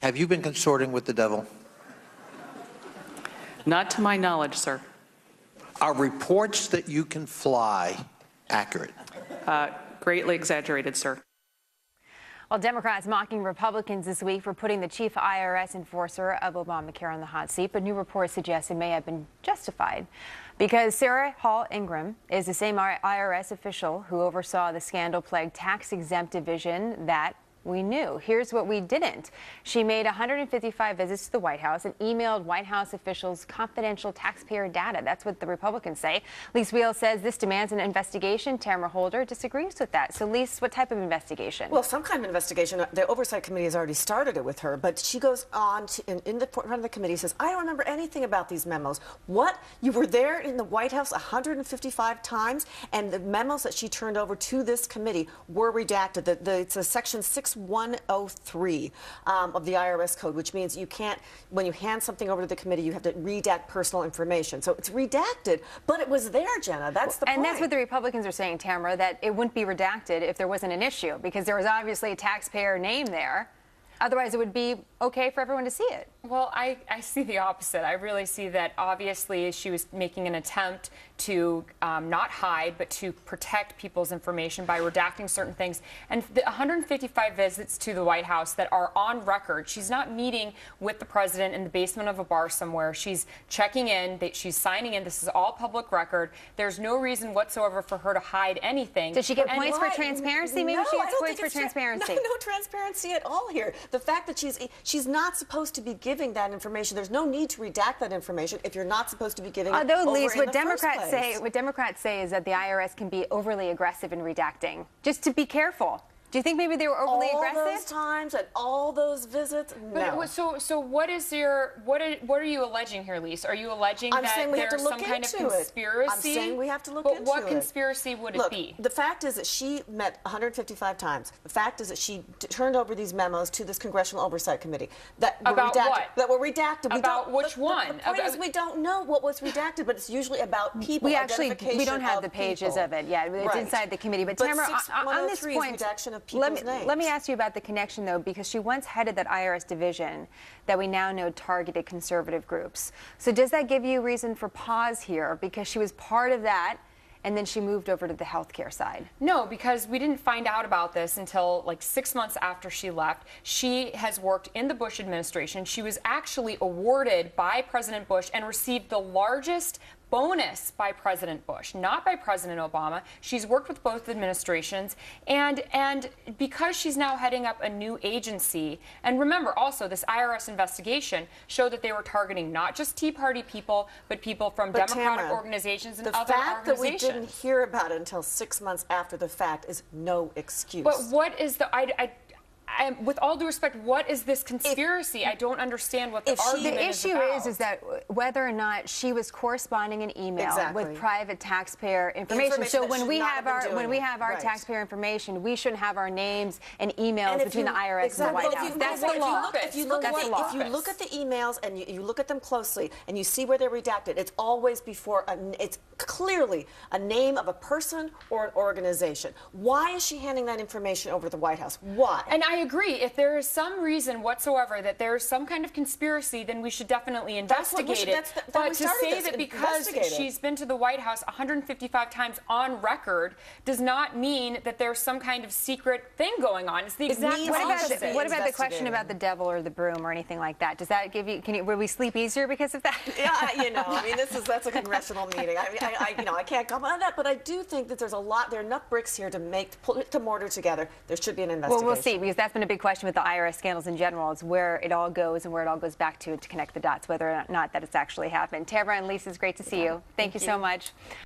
Have you been consorting with the devil? Not to my knowledge, sir. Are reports that you can fly accurate? Greatly exaggerated, sir. Well, Democrats mocking Republicans this week for putting the chief IRS enforcer of Obamacare on the hot seat, but new reports suggest it may have been justified because Sarah Hall Ingram is the same IRS official who oversaw the scandal-plagued tax-exempt division that we knew. Here's what we didn't. She made 155 visits to the White House and emailed White House officials confidential taxpayer data. That's what the Republicans say. Lise Wheel says this demands an investigation. Tamara Holder disagrees with that. So, Lise, what type of investigation? Well, some kind of investigation. The Oversight Committee has already started it with her, but she goes on to, in the front of the committee, says, I don't remember anything about these memos. What? You were there in the White House 155 times, and the memos that she turned over to this committee were redacted. It's a section 6103 of the IRS code, which means you can't, when you hand something over to the committee, you have to redact personal information. So it's redacted, but it was there, Jenna. That's the point. And that's what the Republicans are saying, Tamara, that it wouldn't be redacted if there wasn't an issue, because there was obviously a taxpayer name there. Otherwise, it would be okay for everyone to see it. Well, I see the opposite. I really see that obviously she was making an attempt to not hide, but to protect people's information by redacting certain things. And the 155 visits to the White House that are on record, she's not meeting with the president in the basement of a bar somewhere. She's checking in, she's signing in. This is all public record. There's no reason whatsoever for her to hide anything. Does she get points for transparency? Maybe she gets points for transparency. No transparency at all here. The fact that she's not supposed to be giving that information. There's no need to redact that information if you're not supposed to be giving it over Lise, in the first place. What Democrats say is that the IRS can be overly aggressive in redacting. Just to be careful. Do you think maybe they were overly aggressive? All those times and all those visits? No. But, so what is your what are you alleging here, Lise? Are you alleging that there's some kind of conspiracy? I'm saying we have to look into it. But what conspiracy would it be? The fact is that she met 155 times. The fact is that she turned over these memos to this Congressional Oversight Committee that were about redacted. What? That were redacted. About which one? The point is we don't know what was redacted, but it's usually about people. We don't have the pages of it yet. It's inside the committee. But Tamara, on this point, redaction of people's names. Let me ask you about the connection, though, because she once headed that IRS division that we now know targeted conservative groups. So does that give you reason for pause here? Because she was part of that, and then she moved over to the healthcare side. No, because we didn't find out about this until like 6 months after she left. She has worked in the Bush administration. She was actually awarded by President Bush and received the largest bonus by President Bush, not by President Obama. She's worked with both administrations, and because she's now heading up a new agency, and remember also this IRS investigation showed that they were targeting not just Tea Party people, but people from Democratic organizations and other organizations. The fact that we didn't hear about it until 6 months after the fact is no excuse. But what is the with all due respect, what is this conspiracy? I don't understand what the argument is about. The issue is that whether or not she was corresponding in email with private taxpayer information. So when we have our taxpayer information, we shouldn't have our names and emails between the IRS and the White House. That's the law. If you look at the emails and you look at them closely and you see where they're redacted, it's always before it's clearly a name of a person or an organization. Why is she handing that information over to the White House? Why? And I agree. If there is some reason whatsoever that there is some kind of conspiracy, then we should definitely investigate it. But to say that because she's been to the White House 155 times on record does not mean that there's some kind of secret thing going on. It's the exact opposite. What about the question about the devil or the broom or anything like that? Does that give you? Will we sleep easier because of that? Yeah, I mean, that's a congressional meeting. I can't comment on that, but I do think that there are enough bricks here to put it to mortar together. There should be an investigation. Well, we'll see, because that's been a big question with the IRS scandals in general, is where it all goes and where it all goes back to connect the dots, whether or not that it's actually happened. Tamara and Lisa, it's great to see you. Thank you so much.